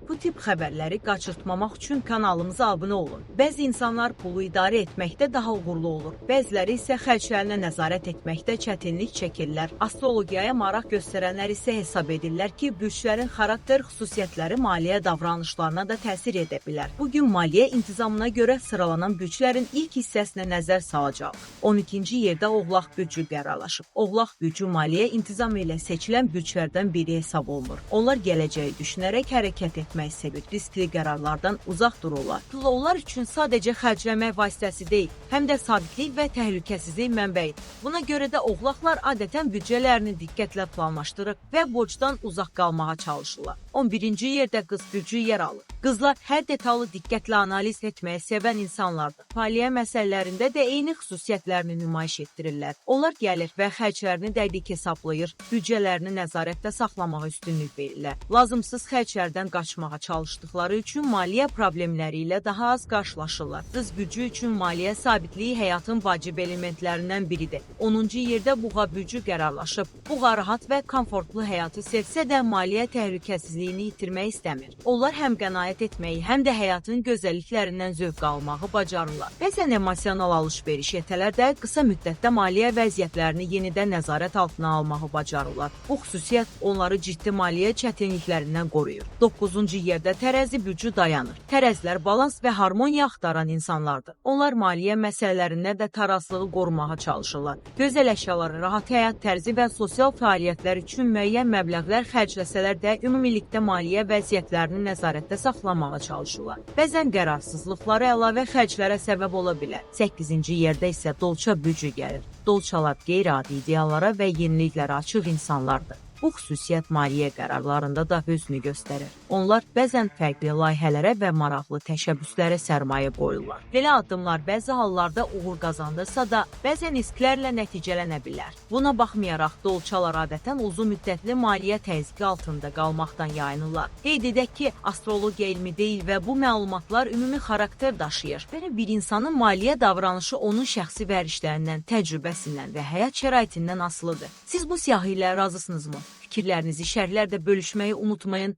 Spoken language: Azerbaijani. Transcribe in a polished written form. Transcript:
Bu tip xəbərləri qaçırtmamaq üçün kanalımıza abunə olun. Bəzi insanlar pulu idarə etməkdə daha uğurlu olur. Bəziləri isə xərclərinə nəzarət etməkdə çətinlik çəkirlər. Astrologiyaya maraq göstərənlər isə hesab edirlər ki, bürclərin xarakter xüsusiyyətləri maliyyə davranışlarına da təsir edə bilər. Bugün maliyyə intizamına görə sıralanan bürclərin ilk hissəsinə nəzər salacaq. 12-ci yerdə Oğlaq bürcü qərarlaşıb. Oğlaq bürcü maliyyə intizamı ilə seçilən bürclərdən biri hesab olunur. Onlar gələcəyi düşünərək hərəkət etmək sevir, riskli qərarlardan uzaq dururlar. Pul onlar üçün sadəcə xərcləmək vasitəsi deyil, həm də sabitlik və təhlükəsizlik mənbəyidir. Buna görə də oğlaqlar adətən büdcələrini diqqətlə planlaşdırır və borcdan uzaq qalmağa çalışırlar. 11-ci yerdə Qız bürcü yer alır. Qızlar hər detalı diqqətlə analiz etməyi sevən insanlardır. Maliyyə məsələlərində də eyni xüsusiyyətlərini nümayiş etdirirlər. Onlar gəlir və xərclərini dəqiq hesablayır, büdcələrini nəzarətdə saxlamağa üstünlük verirlər. Lazımsız xərclərdən qaçmağa çalışdıqları üçün maliyyə problemləri ilə daha az qarşılaşırlar. Qız bürcü üçün maliyyə sabitliyi həyatın vacib elementlərindən biridir. 10-cu yerdə Buğa bürcü qərarlaşıb. Buğa rahat və komfortlu həyatı sevsə də maliyyə təhlükəsizliyini itirmək istəmir. Onlar həm qənaət etməyi, həm də həyatın gözəlliklərindən zövq almağı bacarırlar. Bəzən emosional alış-veriş etələr də qısa müddətdə maliyyə vəziyyətlərini yenidən nəzarət altına almağı bacarırlar. Bu xüsusiyyət onları ciddi maliyyə çətinliklərindən qoruyur. 9-cu yerdə Tərəzi bürcü dayanır. Tərəzilər balans və harmoniya axtaran insanlardır. Onlar maliyyə məsələlərində də tarazlığı qorumağa çalışırlar. Gözəl əşyaları, rahat həyat tərzi və sosial fəaliyyətlər üçün müəyyən məbləğlər xərcləsələr də ümumilikdə maliyyə vəziyyətlərini nəzarətdə saxlamağa çalışırlar. Bəzən qərarsızlıqları əlavə xərclərə səbəb ola bilər. 8-ci yerdə isə Dolça bürcü gəlir. Dolçalar qeyri-adi ideallara və yeniliklərə açıq insanlardır. Bu xüsusiyyət maliyyə qərarlarında da özünü göstərir. Onlar bəzən fərqli layihələrə və maraqlı təşəbbüslərə sərmayə qoyurlar. Belə addımlar bəzi hallarda uğur qazandırsa da, bəzən risklərlə nəticələnə bilər. Buna baxmayaraq, dolçalar adətən uzun müddətli maliyyə təzyiqi altında qalmaqdan yayınırlar. Qeyd edək ki, astrologiya elmi deyil və bu məlumatlar ümumi xarakter daşıyır. Belə bir insanın maliyyə davranışı onun şəxsi vərdişlərindən, təcrübəsindən və həyat şəraitindən asılıdır. Siz bu siyahı ilə razısınızmı? Fikirlərinizi şərhlərdə bölüşməyi unutmayın.